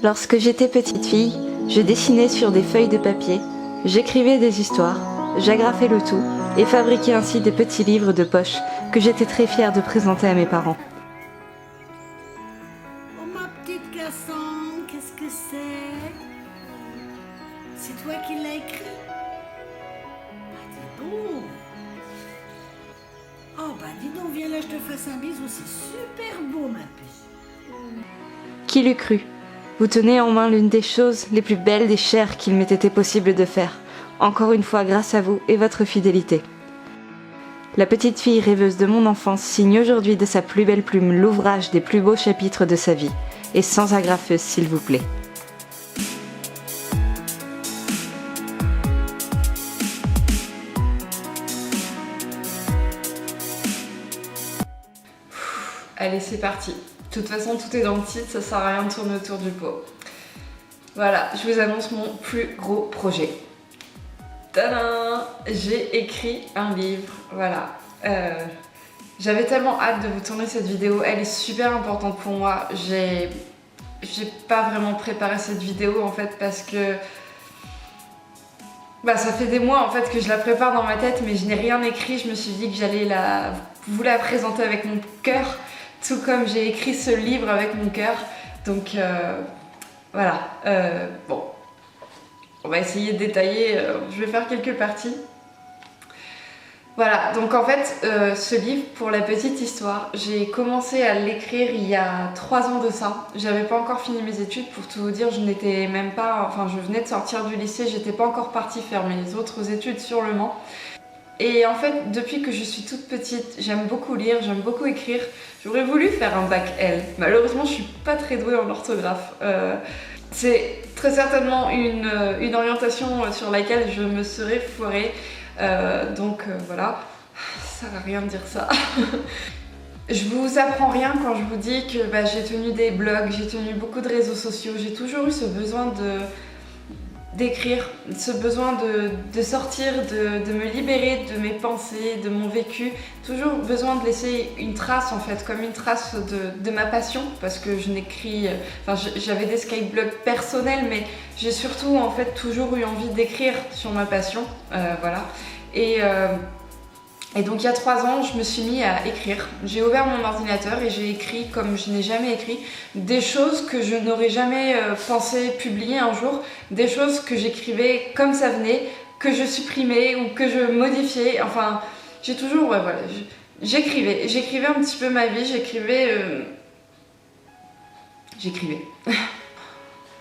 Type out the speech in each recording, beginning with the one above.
Lorsque j'étais petite fille, je dessinais sur des feuilles de papier, j'écrivais des histoires, j'agrafais le tout et fabriquais ainsi des petits livres de poche que j'étais très fière de présenter à mes parents. Oh ma petite Cassandre, qu'est-ce que c'est? C'est toi qui l'as écrit? Ah, dis donc. Oh bah dis donc, viens là, je te fasse un bisou, c'est super beau ma puce. Qui l'eût cru? Vous tenez en main l'une des choses les plus belles et chères qu'il m'ait été possible de faire, encore une fois grâce à vous et votre fidélité. La petite fille rêveuse de mon enfance signe aujourd'hui de sa plus belle plume l'ouvrage des plus beaux chapitres de sa vie, et sans agrafeuse s'il vous plaît. Allez, c'est parti. De toute façon, tout est dans le titre, ça sert à rien de tourner autour du pot. Voilà, je vous annonce mon plus gros projet. Tadam! J'ai écrit un livre, voilà. J'avais tellement hâte de vous tourner cette vidéo, elle est super importante pour moi. J'ai pas vraiment préparé cette vidéo en fait parce que ça fait des mois en fait que je la prépare dans ma tête, mais je n'ai rien écrit. Je me suis dit que j'allais vous la présenter avec mon cœur, tout comme j'ai écrit ce livre avec mon cœur. Donc voilà, bon, on va essayer de détailler, je vais faire quelques parties. Voilà, donc en fait, ce livre, pour la petite histoire, j'ai commencé à l'écrire il y a 3 ans de ça. J'avais pas encore fini mes études, pour tout vous dire, je n'étais même pas, enfin je venais de sortir du lycée, j'étais pas encore partie faire mes autres études sur le Mans. Et en fait, depuis que je suis toute petite, j'aime beaucoup lire, j'aime beaucoup écrire. J'aurais voulu faire un bac L. Malheureusement, je suis pas très douée en orthographe. C'est très certainement une orientation sur laquelle je me serais foirée. Voilà, ça sert à rien de dire ça. Je vous apprends rien quand je vous dis que j'ai tenu des blogs, j'ai tenu beaucoup de réseaux sociaux. J'ai toujours eu ce besoin d'écrire, ce besoin de sortir, de me libérer de mes pensées, de mon vécu. Toujours besoin de laisser une trace en fait, comme une trace de ma passion, parce que je n'écris, j'avais des skyblogs personnels, mais j'ai surtout en fait toujours eu envie d'écrire sur ma passion, voilà. Et donc il y a 3 ans, je me suis mis à écrire. J'ai ouvert mon ordinateur et j'ai écrit comme je n'ai jamais écrit, des choses que je n'aurais jamais pensé publier un jour, des choses que j'écrivais comme ça venait, que je supprimais ou que je modifiais. Enfin, j'ai toujours, ouais, voilà, j'écrivais un petit peu ma vie, j'écrivais.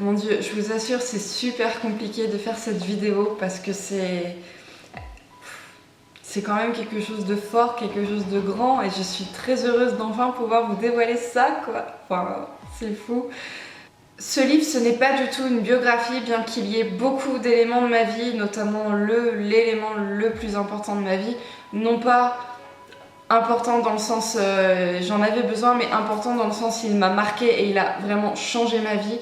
Mon Dieu, je vous assure, c'est super compliqué de faire cette vidéo parce que c'est quand même quelque chose de fort, quelque chose de grand, et je suis très heureuse d'enfin pouvoir vous dévoiler ça, quoi. Enfin, c'est fou. Ce livre, ce n'est pas du tout une biographie, bien qu'il y ait beaucoup d'éléments de ma vie, notamment l'élément le plus important de ma vie, non pas important dans le sens j'en avais besoin, mais important dans le sens il m'a marqué et il a vraiment changé ma vie.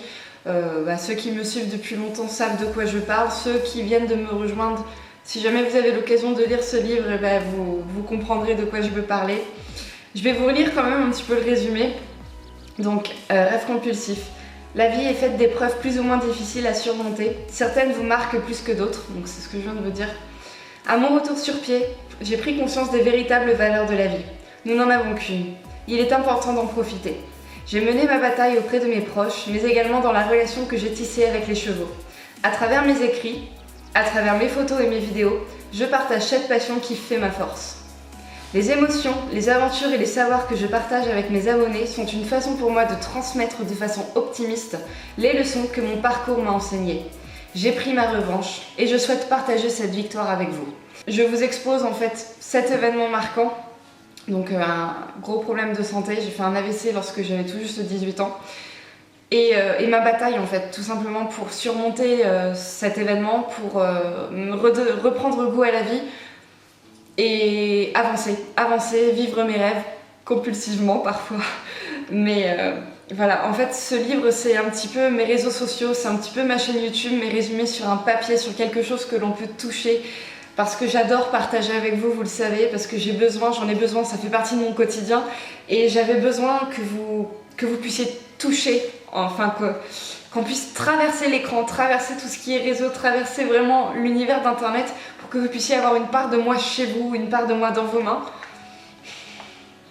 Ceux qui me suivent depuis longtemps savent de quoi je parle, ceux qui viennent de me rejoindre, si jamais vous avez l'occasion de lire ce livre, vous comprendrez de quoi je veux parler. Je vais vous relire quand même un petit peu le résumé. Donc, rêve compulsif. La vie est faite d'épreuves plus ou moins difficiles à surmonter. Certaines vous marquent plus que d'autres, donc c'est ce que je viens de vous dire. À mon retour sur pied, j'ai pris conscience des véritables valeurs de la vie. Nous n'en avons qu'une. Il est important d'en profiter. J'ai mené ma bataille auprès de mes proches, mais également dans la relation que j'ai tissée avec les chevaux. À travers mes écrits, à travers mes photos et mes vidéos, je partage cette passion qui fait ma force. Les émotions, les aventures et les savoirs que je partage avec mes abonnés sont une façon pour moi de transmettre de façon optimiste les leçons que mon parcours m'a enseignées. J'ai pris ma revanche et je souhaite partager cette victoire avec vous. Je vous expose en fait cet événement marquant, donc un gros problème de santé. J'ai fait un AVC lorsque j'avais tout juste 18 ans. Et ma bataille en fait, tout simplement pour surmonter cet événement, pour reprendre goût à la vie et avancer, vivre mes rêves, compulsivement parfois. Mais voilà, en fait ce livre c'est un petit peu mes réseaux sociaux, c'est un petit peu ma chaîne YouTube, mes résumés sur un papier, sur quelque chose que l'on peut toucher. Parce que j'adore partager avec vous, vous le savez, parce que j'en ai besoin, ça fait partie de mon quotidien. Et j'avais besoin que vous puissiez toucher, enfin qu'on puisse traverser l'écran, traverser tout ce qui est réseau, traverser vraiment l'univers d'internet pour que vous puissiez avoir une part de moi chez vous, une part de moi dans vos mains.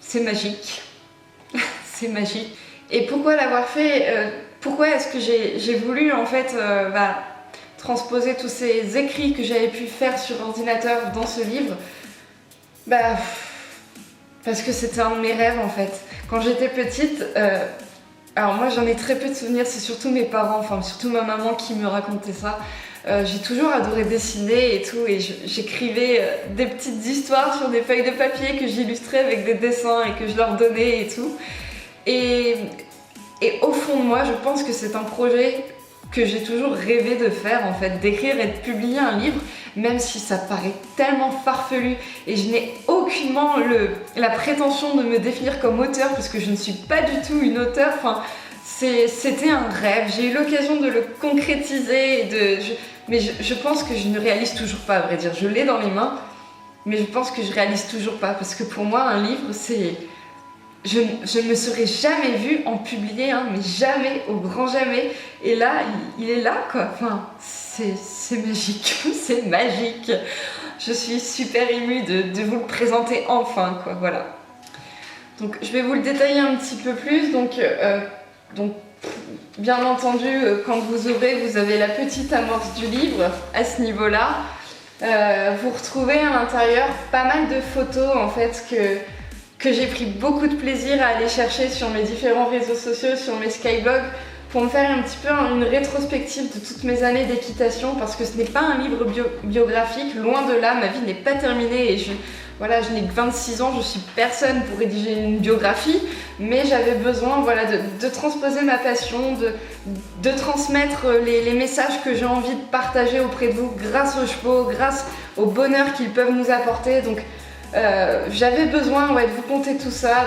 C'est magique. C'est magique. Et pourquoi l'avoir fait pourquoi est-ce que j'ai voulu en fait transposer tous ces écrits que j'avais pu faire sur ordinateur dans ce livre? Parce que c'était un de mes rêves en fait. Quand j'étais petite, alors moi j'en ai très peu de souvenirs, c'est surtout mes parents, enfin surtout ma maman qui me racontait ça. J'ai toujours adoré dessiner et tout, et j'écrivais des petites histoires sur des feuilles de papier que j'illustrais avec des dessins et que je leur donnais et tout. Et au fond de moi, je pense que c'est un projet que j'ai toujours rêvé de faire en fait, d'écrire et de publier un livre, même si ça paraît tellement farfelu et je n'ai aucunement la prétention de me définir comme auteur parce que je ne suis pas du tout une auteure. Enfin, c'était un rêve, j'ai eu l'occasion de le concrétiser, mais je pense que je ne réalise toujours pas, à vrai dire. Je l'ai dans les mains, mais je pense que je réalise toujours pas parce que pour moi, un livre, c'est... Je ne me serais jamais vue en publier un, mais jamais, au grand jamais. Et là, il est là, quoi. Enfin, c'est magique, c'est magique. Je suis super émue de vous le présenter enfin, quoi, voilà. Donc, je vais vous le détailler un petit peu plus. Donc bien entendu, quand vous ouvrez, vous avez la petite amorce du livre à ce niveau-là. Vous retrouvez à l'intérieur pas mal de photos, en fait, que j'ai pris beaucoup de plaisir à aller chercher sur mes différents réseaux sociaux, sur mes skyblogs, pour me faire un petit peu une rétrospective de toutes mes années d'équitation, parce que ce n'est pas un livre biographique, loin de là, ma vie n'est pas terminée et je n'ai que 26 ans, je suis personne pour rédiger une biographie, mais j'avais besoin de transposer ma passion, de transmettre les messages que j'ai envie de partager auprès de vous grâce aux chevaux, grâce au bonheur qu'ils peuvent nous apporter. Donc j'avais besoin de vous conter tout ça,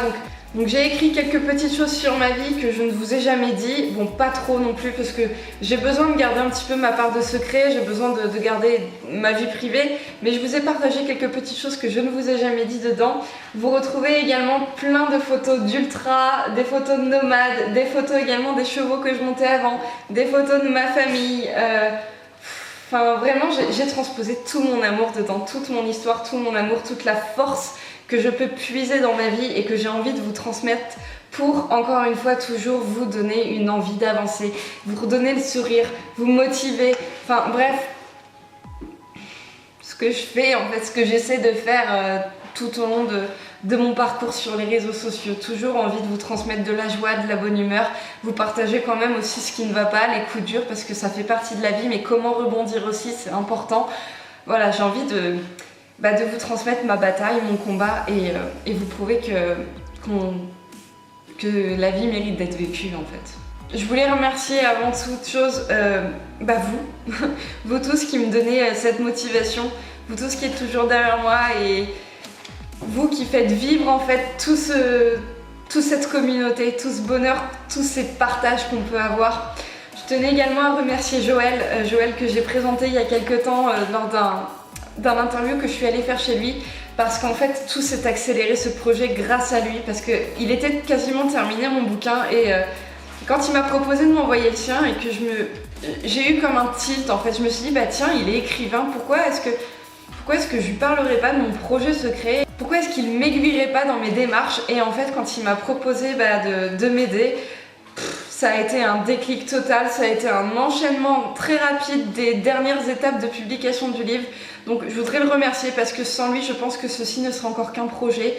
donc j'ai écrit quelques petites choses sur ma vie que je ne vous ai jamais dit, bon pas trop non plus parce que j'ai besoin de garder un petit peu ma part de secret, j'ai besoin de garder ma vie privée, mais je vous ai partagé quelques petites choses que je ne vous ai jamais dit dedans. Vous retrouvez également plein de photos d'ultra, des photos de nomades, des photos également des chevaux que je montais avant, des photos de ma famille. Enfin, vraiment, j'ai transposé tout mon amour dedans, toute mon histoire, tout mon amour, toute la force que je peux puiser dans ma vie et que j'ai envie de vous transmettre pour, encore une fois, toujours vous donner une envie d'avancer, vous redonner le sourire, vous motiver. Enfin, bref, ce que je fais, en fait, ce que j'essaie de faire tout au long de mon parcours sur les réseaux sociaux. Toujours envie de vous transmettre de la joie, de la bonne humeur, vous partager quand même aussi ce qui ne va pas, les coups durs, parce que ça fait partie de la vie, mais comment rebondir aussi, c'est important. Voilà, j'ai envie de vous transmettre ma bataille, mon combat, et vous prouver que la vie mérite d'être vécue, en fait. Je voulais remercier avant toute chose vous, vous tous qui me donnez cette motivation, vous tous qui êtes toujours derrière moi et vous qui faites vivre en fait toute cette communauté, tout ce bonheur, tous ces partages qu'on peut avoir. Je tenais également à remercier Joël que j'ai présenté il y a quelques temps lors d'un interview que je suis allée faire chez lui, parce qu'en fait tout s'est accéléré ce projet grâce à lui, parce qu'il était quasiment terminé mon bouquin et quand il m'a proposé de m'envoyer le sien et que j'ai eu comme un tilt en fait, je me suis dit tiens, il est écrivain, pourquoi est-ce que je lui parlerai pas de mon projet secret? Pourquoi est-ce qu'il m'aiguillerait pas dans mes démarches? Et en fait, quand il m'a proposé de m'aider, ça a été un déclic total, ça a été un enchaînement très rapide des dernières étapes de publication du livre. Donc je voudrais le remercier parce que sans lui, je pense que ceci ne serait encore qu'un projet.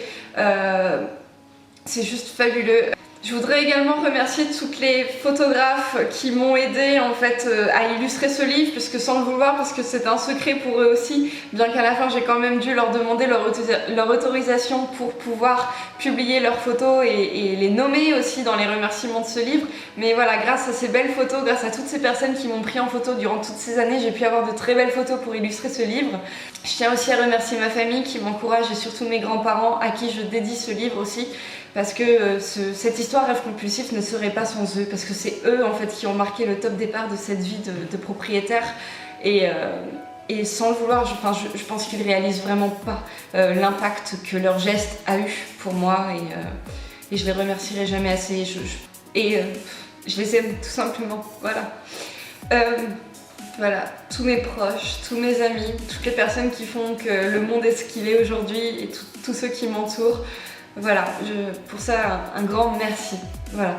C'est juste fabuleux. Je voudrais également remercier toutes les photographes qui m'ont aidé en fait à illustrer ce livre, puisque sans le vouloir, parce que c'était un secret pour eux aussi, bien qu'à la fin j'ai quand même dû leur demander leur autorisation pour pouvoir publier leurs photos et les nommer aussi dans les remerciements de ce livre. Mais voilà, grâce à ces belles photos, grâce à toutes ces personnes qui m'ont pris en photo durant toutes ces années, j'ai pu avoir de très belles photos pour illustrer ce livre. Je tiens aussi à remercier ma famille qui m'encourage et surtout mes grands-parents à qui je dédie ce livre aussi. Parce que cette histoire rêve compulsif ne serait pas sans eux, parce que c'est eux en fait qui ont marqué le top départ de cette vie de propriétaire et sans le vouloir, je pense qu'ils réalisent vraiment pas l'impact que leur geste a eu pour moi et je les remercierai jamais assez. je les aime tout simplement, voilà. Voilà, tous mes proches, tous mes amis, toutes les personnes qui font que le monde est ce qu'il est aujourd'hui et tous ceux qui m'entourent. Voilà, pour ça, un grand merci. Voilà.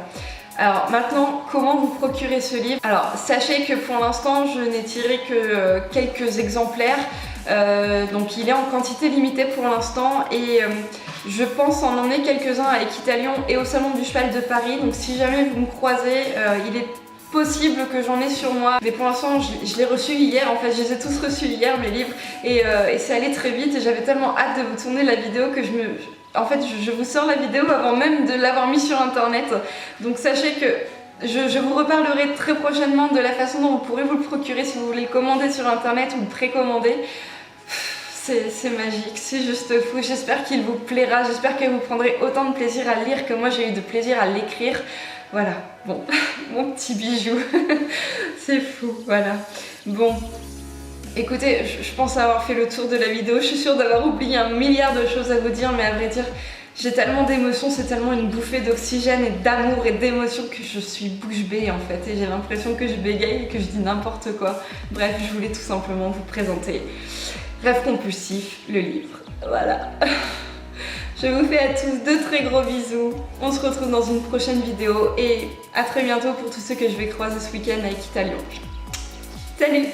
Alors maintenant, comment vous procurer ce livre? Alors sachez que pour l'instant, je n'ai tiré que quelques exemplaires. Donc il est en quantité limitée pour l'instant et je pense en emmener quelques-uns à Equitalion et au Salon du Cheval de Paris. Donc si jamais vous me croisez, il est possible que j'en ai sur moi, mais pour l'instant je l'ai reçu hier, en fait je les ai tous reçus hier mes livres et c'est allé très vite et j'avais tellement hâte de vous tourner la vidéo que je vous sors la vidéo avant même de l'avoir mis sur internet. Donc sachez que je vous reparlerai très prochainement de la façon dont vous pourrez vous le procurer si vous voulez le commander sur internet ou le précommander. C'est magique, c'est juste fou, j'espère qu'il vous plaira, j'espère que vous prendrez autant de plaisir à le lire que moi j'ai eu de plaisir à l'écrire. Voilà, bon, mon petit bijou, c'est fou, voilà. Bon, écoutez, je pense avoir fait le tour de la vidéo, je suis sûre d'avoir oublié un milliard de choses à vous dire, mais à vrai dire, j'ai tellement d'émotions, c'est tellement une bouffée d'oxygène et d'amour et d'émotions que je suis bouche bée en fait, et j'ai l'impression que je bégaye et que je dis n'importe quoi. Bref, je voulais tout simplement vous présenter Rêve compulsif, le livre, voilà. Je vous fais à tous de très gros bisous. On se retrouve dans une prochaine vidéo et à très bientôt pour tous ceux que je vais croiser ce week-end à Equitalion. Salut!